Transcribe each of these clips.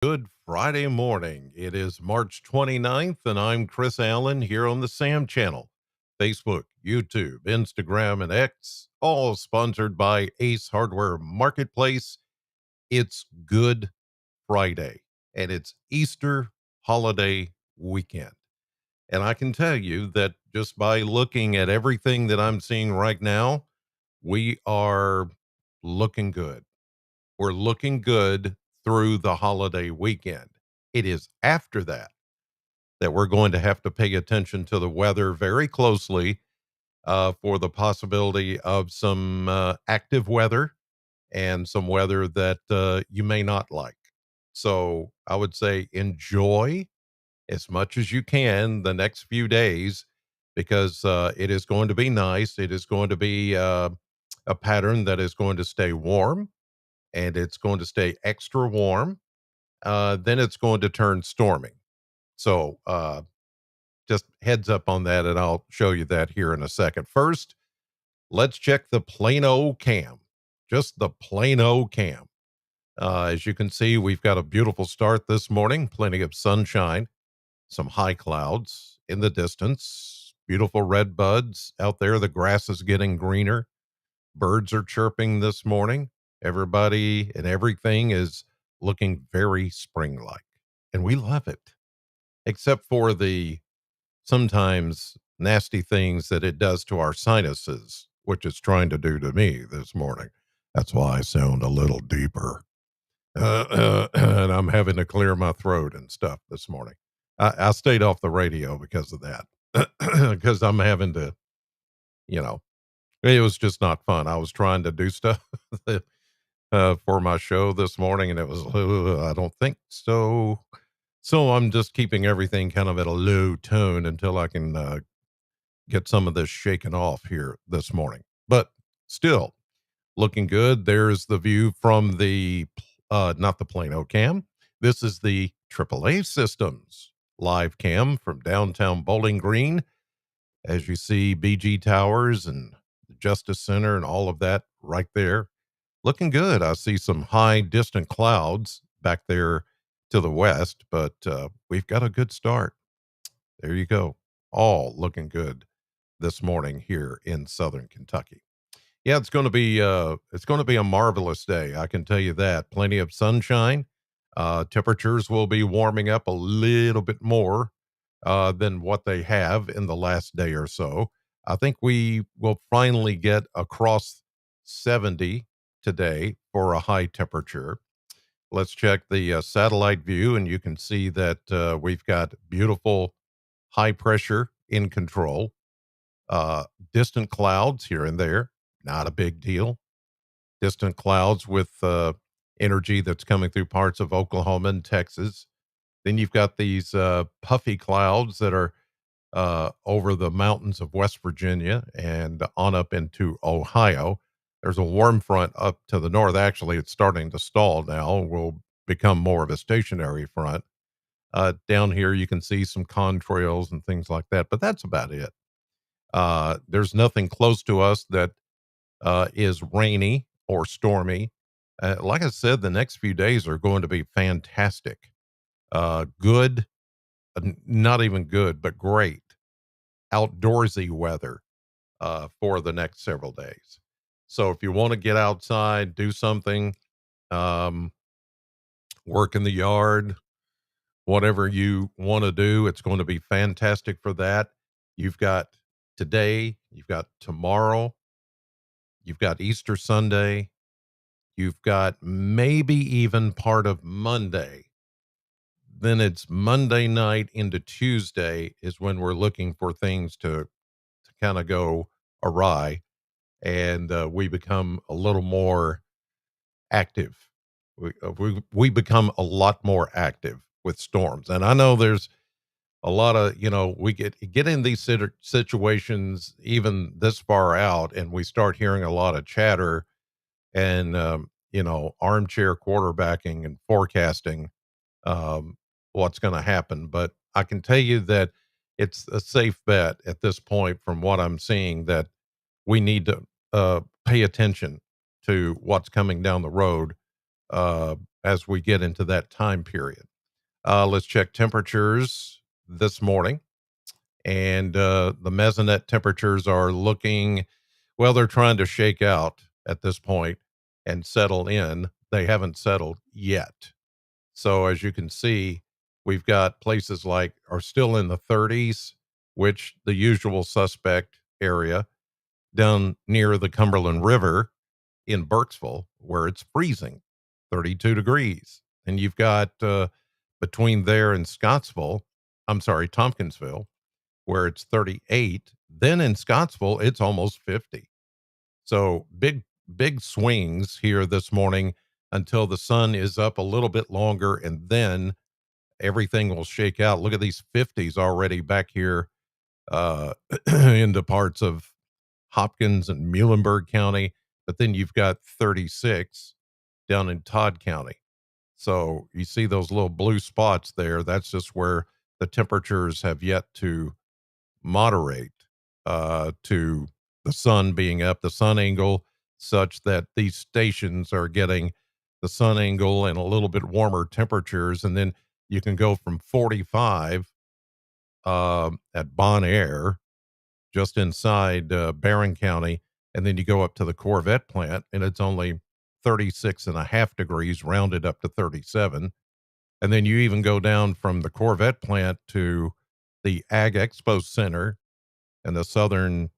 Good Friday morning. It is March 29th, and I'm Chris Allen here on the Sam channel. Facebook, YouTube, Instagram, and X, all sponsored by Ace Hardware Marketplace. It's Good Friday, and it's Easter holiday weekend. And I can tell you that just by looking at everything that I'm seeing right now, we are looking good. We're looking good through the holiday weekend. It is after that that we're going to have to pay attention to the weather very closely for the possibility of some active weather and some weather that you may not like. So I would say enjoy as much as you can the next few days because it is going to be nice. It is going to be a pattern that is going to stay warm and it's going to stay extra warm. Then it's going to turn stormy. So just heads up on that, and I'll show you that here in a second. First, let's check the plain old cam, just the plain old cam. As you can see, we've got a beautiful start this morning, plenty of sunshine, some high clouds in the distance, beautiful red buds out there. The grass is getting greener. Birds are chirping this morning. Everybody and everything is looking very spring like, and we love it, except for the sometimes nasty things that it does to our sinuses, which it's trying to do to me this morning. That's why I sound a little deeper. And I'm having to clear my throat and stuff this morning. I stayed off the radio because of that, because I'm having to, you know, it was just not fun. I was trying to do stuff for my show this morning, and it was, I don't think so. So I'm just keeping everything kind of at a low tone until I can get some of this shaken off here this morning. But still looking good. There's the view from the, not the Plano cam. This is the AAA Systems live cam from downtown Bowling Green. As you see, BG Towers and the Justice Center and all of that right there. Looking good. I see some high distant clouds back there to the west, but we've got a good start. There you go. All looking good this morning here in Southern Kentucky. Yeah, it's going to be a marvelous day. I can tell you that. Plenty of sunshine. Temperatures will be warming up a little bit more than what they have in the last day or so. I think we will finally get across 70 today for a high temperature. Let's check the satellite view, and you can see that we've got beautiful high pressure in control. Distant clouds here and there, not a big deal. Distant clouds with energy that's coming through parts of Oklahoma and Texas. Then you've got these puffy clouds that are over the mountains of West Virginia and on up into Ohio. There's a warm front up to the north. Actually, it's starting to stall now. Will become more of a stationary front. Down here, you can see some contrails and things like that, but that's about it. There's nothing close to us that is rainy or stormy. Like I said, the next few days are going to be fantastic. Good, not even good, but great outdoorsy weather for the next several days. So if you want to get outside, do something, um, work in the yard, whatever you want to do, it's going to be fantastic for that. You've got today, you've got tomorrow, you've got Easter Sunday, you've got maybe even part of Monday. Then it's Monday night into Tuesday is when we're looking for things to kind of go awry, and we become a little more active. We become a lot more active with storms. And I know there's a lot of, we get in these situations even this far out, and we start hearing a lot of chatter and, armchair quarterbacking and forecasting um, what's going to happen. But I can tell you that it's a safe bet at this point, from what I'm seeing, that we need to pay attention to what's coming down the road uh, as we get into that time period. Let's check temperatures this morning. And the mesonet temperatures are looking, well, they're trying to shake out at this point and settle in. They haven't settled yet. So as you can see, we've got places like are still in the 30s, which the usual suspect area down near the Cumberland River in Burkesville, where it's freezing, 32 degrees. And you've got between there and Scottsville, I'm sorry, Tompkinsville, where it's 38. Then in Scottsville, it's almost 50. So big swings here this morning until the sun is up a little bit longer, and then everything will shake out. Look at these 50s already back here into parts of Hopkins and Muhlenberg County, but then you've got 36 down in Todd County. So you see those little blue spots there. That's just where the temperatures have yet to moderate to the sun being up, the sun angle, such that these stations are getting the sun angle and a little bit warmer temperatures. And then you can go from 45 at Bon Air, just inside Barron County, and then you go up to the Corvette plant, and it's only 36.5 degrees, rounded up to 37. And then you even go down from the Corvette plant to the Ag Expo Center and the southern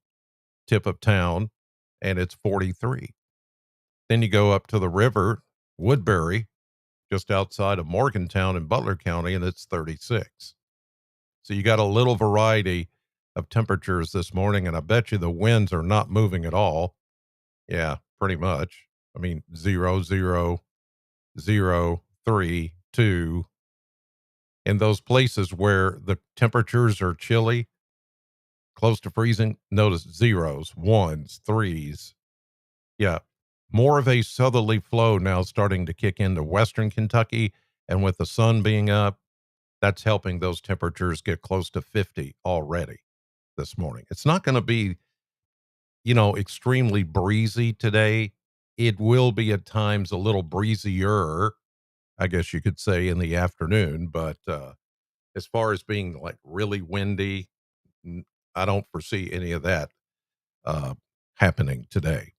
tip of town, and it's 43. Then you go up to the river, Woodbury, just outside of Morgantown in Butler County, and it's 36. So you got a little variety of temperatures this morning, and I bet you the winds are not moving at all. Yeah, pretty much. I mean, 0, 0, 0, 3, 2. In those places where the temperatures are chilly, close to freezing, notice zeros, ones, threes. Yeah, more of a southerly flow now starting to kick into western Kentucky. And with the sun being up, that's helping those temperatures get close to 50 already this morning. It's not going to be, extremely breezy today. It will be at times a little breezier, I guess you could say, in the afternoon. But as far as being like really windy, n- I don't foresee any of that uh, happening today.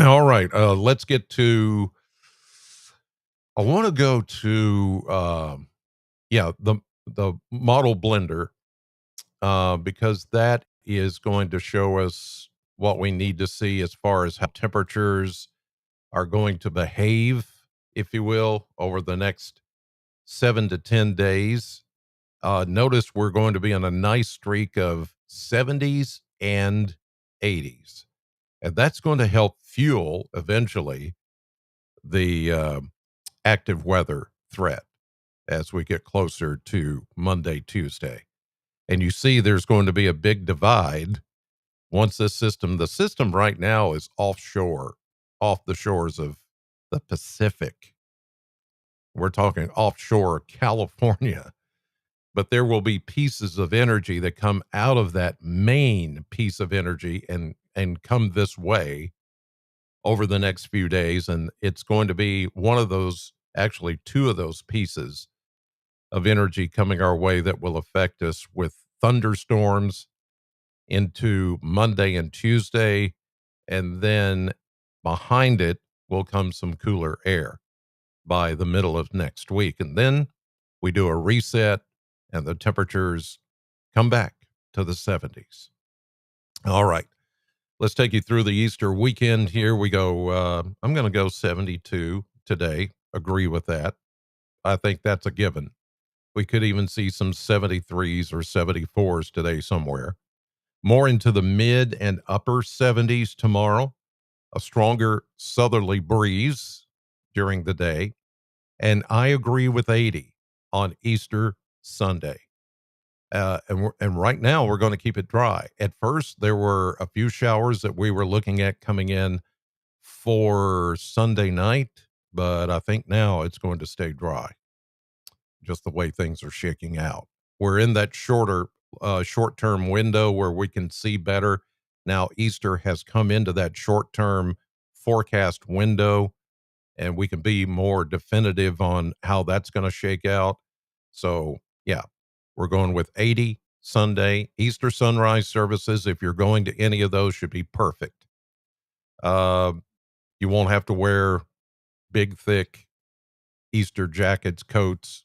All right, let's get to. I want to go to yeah, the model blender because that is going to show us what we need to see as far as how temperatures are going to behave, if you will, over the next 7 to 10 days. Notice we're going to be on a nice streak of 70s and 80s, and that's going to help fuel eventually the active weather threat as we get closer to Monday, Tuesday. And you see there's going to be a big divide once the system right now is offshore, off the shores of the Pacific. We're talking offshore California, but there will be pieces of energy that come out of that main piece of energy and come this way over the next few days. And it's going to be one of those, actually two of those pieces of energy coming our way that will affect us with thunderstorms into Monday and Tuesday. And then behind it will come some cooler air by the middle of next week. And then we do a reset and the temperatures come back to the 70s. All right. Let's take you through the Easter weekend here. We go, I'm going to go 72 today. Agree with that. I think that's a given. We could even see some 73s or 74s today somewhere. More into the mid and upper 70s tomorrow. A stronger southerly breeze during the day. And I agree with 80 on Easter Sunday. And right now we're going to keep it dry. At first, there were a few showers that we were looking at coming in for Sunday night, but I think now it's going to stay dry, just the way things are shaking out. We're in that short-term window where we can see better. Now Easter has come into that short-term forecast window, and we can be more definitive on how that's going to shake out. So, yeah, we're going with 80 Sunday. Easter sunrise services, if you're going to any of those, should be perfect. Uh, you won't have to wear big, thick Easter jackets, coats,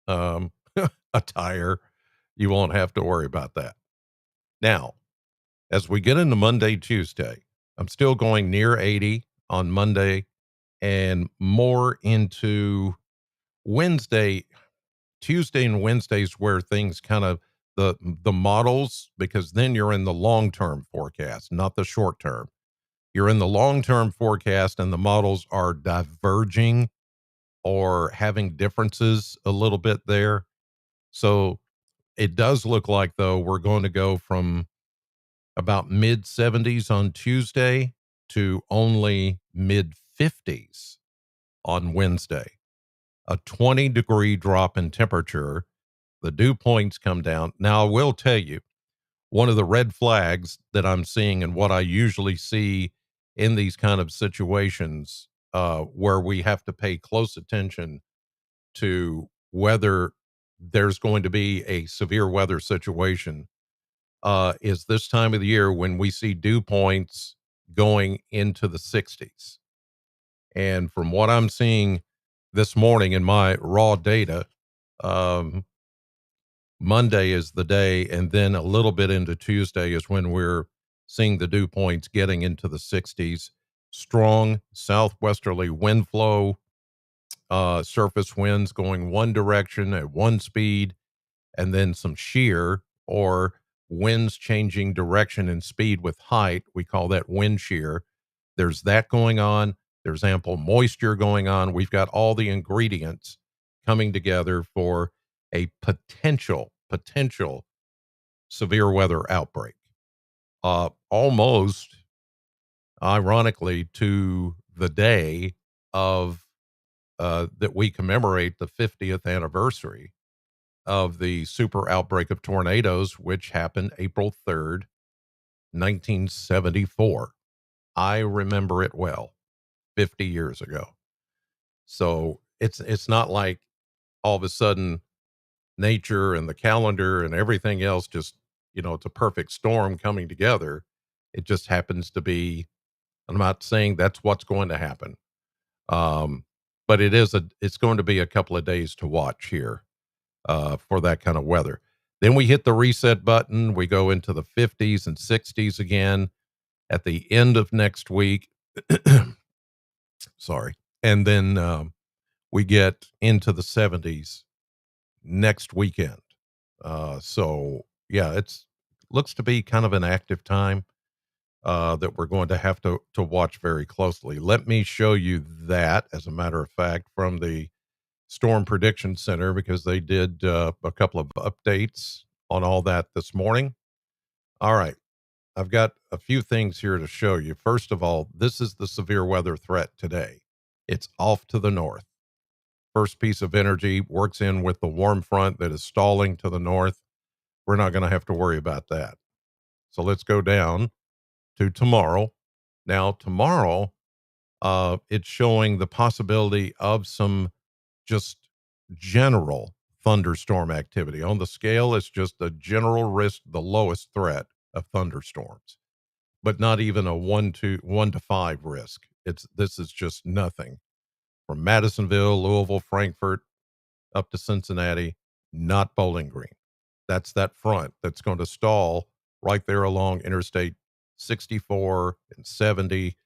um, attire. You won't have to worry about that. Now, as we get into Monday, Tuesday, I'm still going near 80 on Monday and more into Wednesday. Tuesday and Wednesdays where things kind of the models, because then you're in the long-term forecast, not the short term. You're in the long-term forecast and the models are diverging or having differences a little bit there. So it does look like, though, we're going to go from about mid 70s on Tuesday to only mid 50s on Wednesday. A 20-degree drop in temperature. The dew points come down. Now, I will tell you, one of the red flags that I'm seeing and what I usually see in these kind of situations where we have to pay close attention to whether there's going to be a severe weather situation is this time of the year when we see dew points going into the 60s. And from what I'm seeing this morning in my raw data, um, Monday is the day, and then a little bit into Tuesday is when we're seeing the dew points getting into the 60s. Strong southwesterly wind flow, surface winds going one direction at one speed, and then some shear or winds changing direction and speed with height. We call that wind shear. There's that going on. There's ample moisture going on. We've got all the ingredients coming together for a potential severe weather outbreak. Almost ironically to the day of that we commemorate the 50th anniversary of the super outbreak of tornadoes, which happened April 3rd, 1974. I remember it well, 50 years ago. So it's not like all of a sudden nature and the calendar and everything else just, it's a perfect storm coming together. It just happens to be, I'm not saying that's what's going to happen. Um, but it's going to be a couple of days to watch here for that kind of weather. Then we hit the reset button. We go into the 50s and 60s again at the end of next week. Sorry. And then we get into the 70s next weekend. So, yeah, it's looks to be kind of an active time that we're going to have to watch very closely. Let me show you that, as a matter of fact, from the Storm Prediction Center, because they did a couple of updates on all that this morning. All right. I've got a few things here to show you. First of all, this is the severe weather threat today. It's off to the north. First piece of energy works in with the warm front that is stalling to the north. We're not going to have to worry about that. So let's go down to tomorrow. Now, tomorrow, it's showing the possibility of some just general thunderstorm activity. On the scale, it's just a general risk, the lowest threat of thunderstorms, but not even a 1 to 5 risk. This is just nothing. From Madisonville, Louisville, Frankfort, up to Cincinnati, not Bowling Green. That's that front that's going to stall right there along Interstate 64 and 70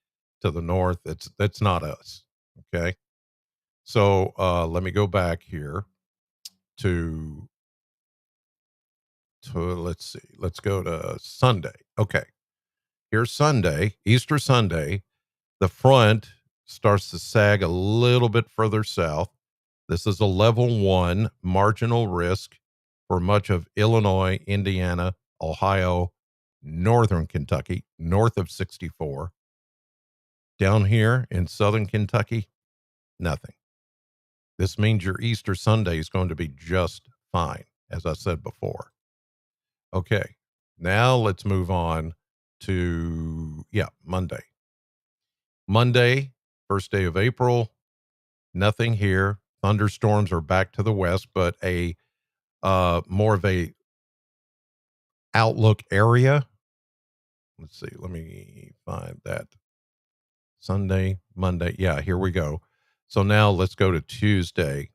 to the north. That's not us. Okay. So let me go back here to let's see. Let's go to Sunday. Okay. Here's Sunday, Easter Sunday. The front starts to sag a little bit further south. This is a level 1 marginal risk for much of Illinois, Indiana, Ohio, northern Kentucky, north of 64. Down here in southern Kentucky, nothing. This means your Easter Sunday is going to be just fine, as I said before. Okay, now let's move on to, Monday. Monday, First day of April, nothing here. Thunderstorms are back to the west, but a more of a outlook area. Let's see. Let me find that. Sunday, Monday. Yeah, here we go. So now let's go to Tuesday.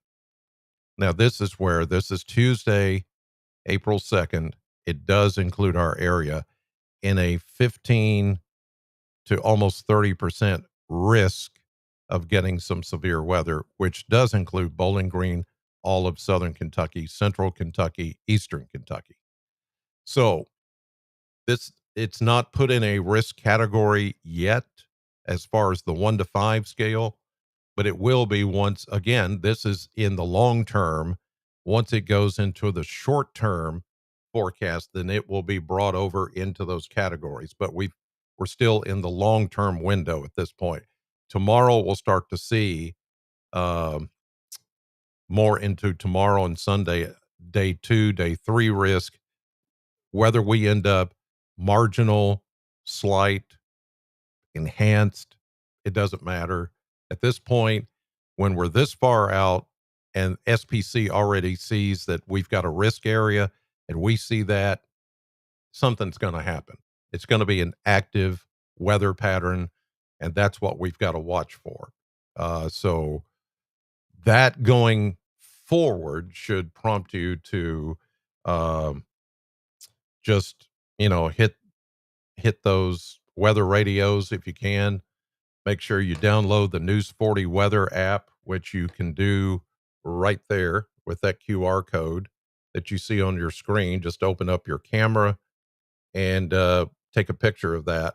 Now this is Tuesday, April 2nd. It does include our area in a 15 to almost 30% risk of getting some severe weather, which does include Bowling Green, all of southern Kentucky, central Kentucky, eastern Kentucky. So this it's not put in a risk category yet as far as the 1 to 5 scale, but it will be once again. This is in the long term. Once it goes into the short term forecast, then it will be brought over into those categories. But we're still in the long term window at this point. Tomorrow we'll start to see um, more into tomorrow and Sunday, day 2, day 3 risk. Whether we end up marginal, slight, enhanced, it doesn't matter. At this point, when we're this far out and SPC already sees that we've got a risk area and we see that, something's going to happen. It's going to be an active weather pattern, and that's what we've got to watch for. So that going forward should prompt you to um, just, hit those weather radios if you can. Make sure you download the News 40 weather app, which you can do right there with that QR code that you see on your screen. Just open up your camera and take a picture of that,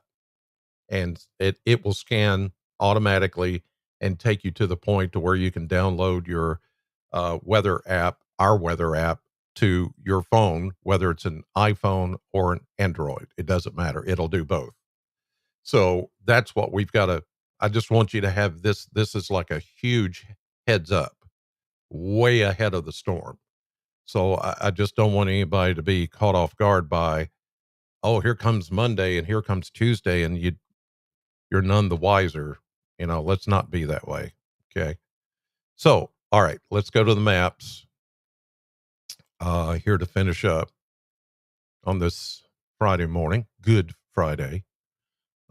and it will scan automatically and take you to the point to where you can download your weather app, our weather app, to your phone, whether it's an iPhone or an Android. It doesn't matter. It'll do both. So that's what we've got to. I just want you to have this. This is like a huge heads up, way ahead of the storm. So I just don't want anybody to be caught off guard by, oh, here comes Monday and here comes Tuesday, and you're none the wiser. Let's not be that way. Okay. So, all right, let's go to the maps here to finish up on this Friday morning. Good Friday.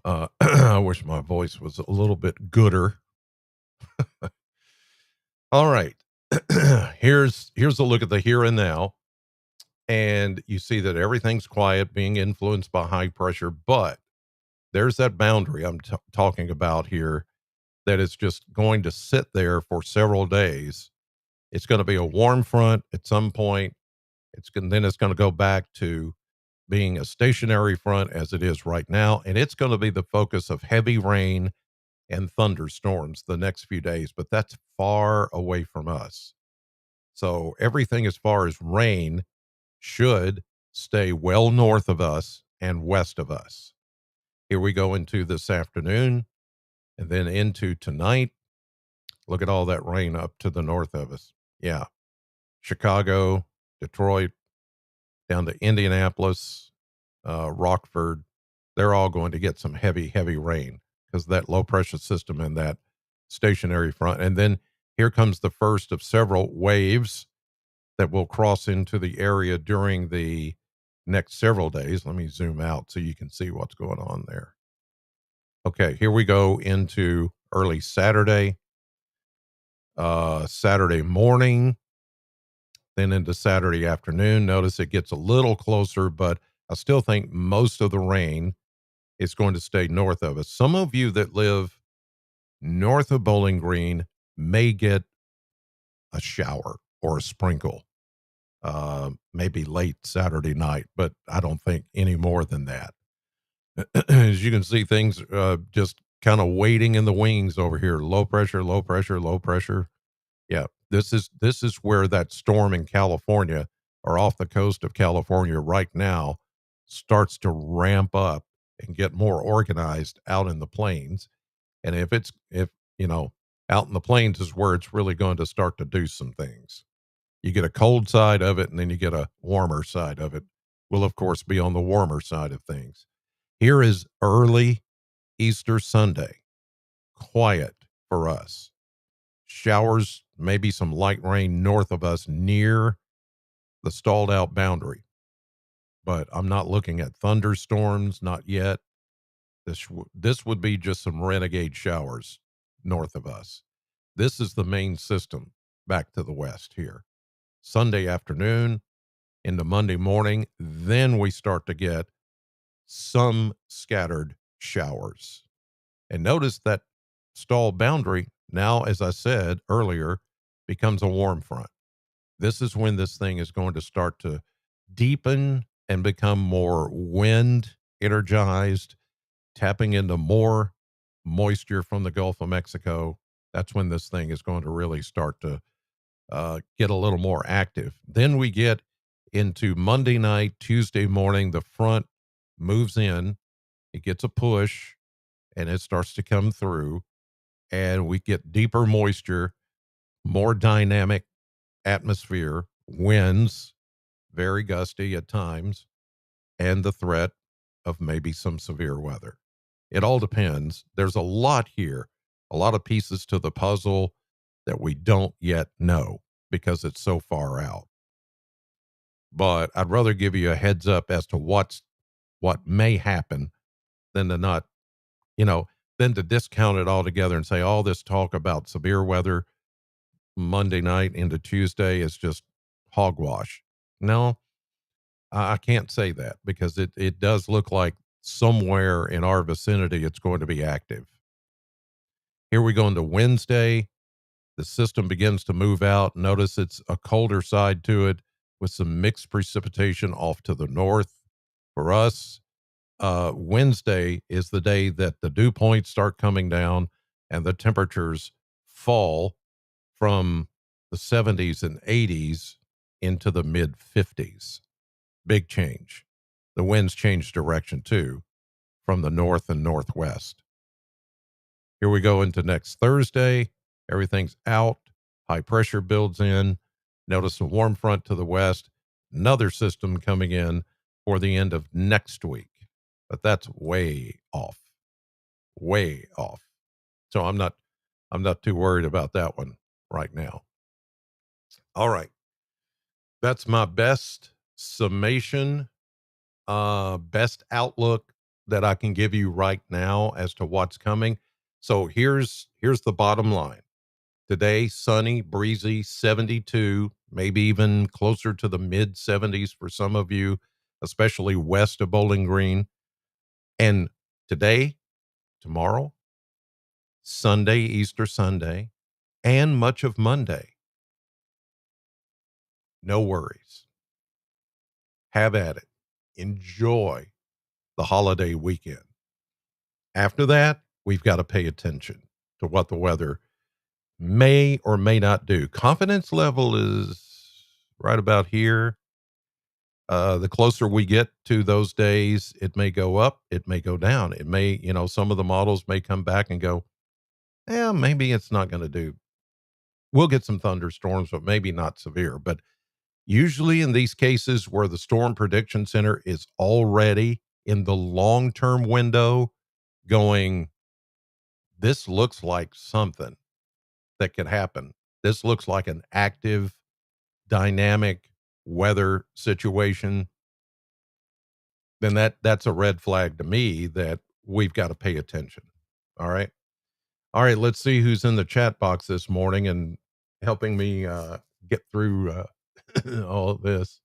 I wish my voice was a little bit gooder. All right. Here's a look at the here and now. And you see that everything's quiet, being influenced by high pressure, but there's that boundary I'm talking about here that is just going to sit there for several days. It's going to be a warm front at some point. Then it's going to go back to being a stationary front as it is right now, and it's going to be the focus of heavy rain and thunderstorms the next few days, but that's far away from us. So everything as far as rain should stay well north of us and west of us. Here we go into this afternoon and then into tonight. Look at all that rain up to the north of us. Yeah. Chicago, Detroit, down to Indianapolis, Rockford, they're all going to get some heavy, heavy rain because that low pressure system and that stationary front. And then here comes the first of several waves that will cross into the area during the next several days. Let me zoom out so you can see what's going on there. Okay, here we go into early Saturday, Saturday morning, then into Saturday afternoon. Notice it gets a little closer, but I still think most of the rain is going to stay north of us. Some of you that live north of Bowling Green may get a shower or a sprinkle, maybe late Saturday night, but I don't think any more than that. As you can see, things just kind of waiting in the wings over here. Low pressure, low pressure, low pressure. Yeah, this is where that storm in California or off the coast of California right now starts to ramp up and get more organized out in the plains. And if out in the plains is where it's really going to start to do some things. You get a cold side of it and then you get a warmer side of it. We'll of course be on the warmer side of things. Here is early Easter Sunday. Quiet for us. Showers, maybe some light rain north of us near the stalled out boundary, but I'm not looking at thunderstorms, not yet. This would be just some renegade showers north of us. This is the main system back to the west here. Sunday afternoon into Monday morning, then we start to get some scattered showers. And notice that stall boundary now, as I said earlier, becomes a warm front. This is when this thing is going to start to deepen and become more wind energized, tapping into more moisture from the Gulf of Mexico. That's when this thing is going to really start to get a little more active. Then we get into Monday night, Tuesday morning. The front moves in, it gets a push, and it starts to come through, and we get deeper moisture, more dynamic atmosphere, winds, very gusty at times, and the threat of maybe some severe weather. It all depends. There's a lot here, a lot of pieces to the puzzle that we don't yet know because it's so far out. But I'd rather give you a heads up as to what may happen than to not, you know, than to discount it altogether and say all this talk about severe weather Monday night into Tuesday is just hogwash. No, I can't say that because it does look like somewhere in our vicinity it's going to be active. Here we go into Wednesday. The system begins to move out. Notice it's a colder side to it with some mixed precipitation off to the north. For us, Wednesday is the day that the dew points start coming down and the temperatures fall from the 70s and 80s into the mid 50s. Big change. The winds change direction too from the north and northwest. Here we go into next Thursday. Everything's out. High pressure builds in. Notice a warm front to the west. Another system coming in for the end of next week. But that's way off. Way off. So I'm not too worried about that one right now. All right. That's my best summation, best outlook that I can give you right now as to what's coming. So here's the bottom line. Today, sunny, breezy, 72, maybe even closer to the mid 70s for some of you, especially west of Bowling Green. And today, tomorrow, Sunday, Easter Sunday, and much of Monday, no worries. Have at it. Enjoy the holiday weekend. After that, we've got to pay attention to what the weather may or may not do. Confidence level is right about here. The closer we get to those days, it may go up, it may go down. It may, some of the models may come back and go, yeah, maybe it's not going to do. We'll get some thunderstorms, but maybe not severe. But usually in these cases where the Storm Prediction Center is already in the long term window going, this looks like something that could happen. This looks like an active, dynamic weather situation. Then that's a red flag to me that we've got to pay attention. All right. All right. Let's see who's in the chat box this morning and helping me get through all of this.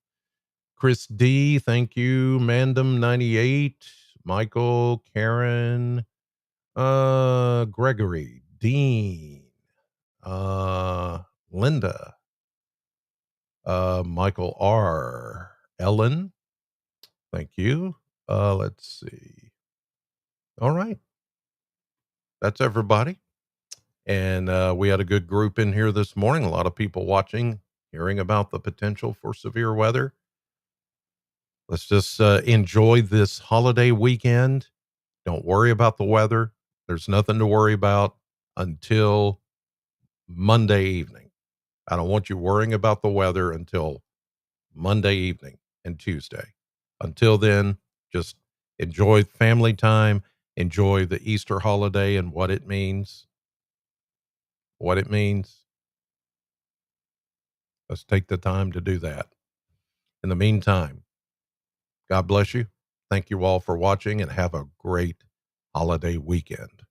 Chris D, thank you. Mandem 98, Michael, Karen, Gregory, Dean, Linda, Michael R, Ellen, thank you. Let's see. All right. That's everybody. And we had a good group in here this morning. A lot of people watching, hearing about the potential for severe weather. Let's just enjoy this holiday weekend. Don't worry about the weather. There's nothing to worry about until Monday evening. I don't want you worrying about the weather until Monday evening and Tuesday. Until then, just enjoy family time, enjoy the Easter holiday and what it means. what it means, let's take the time to do that. In the meantime, God bless you. Thank you all for watching and have a great holiday weekend.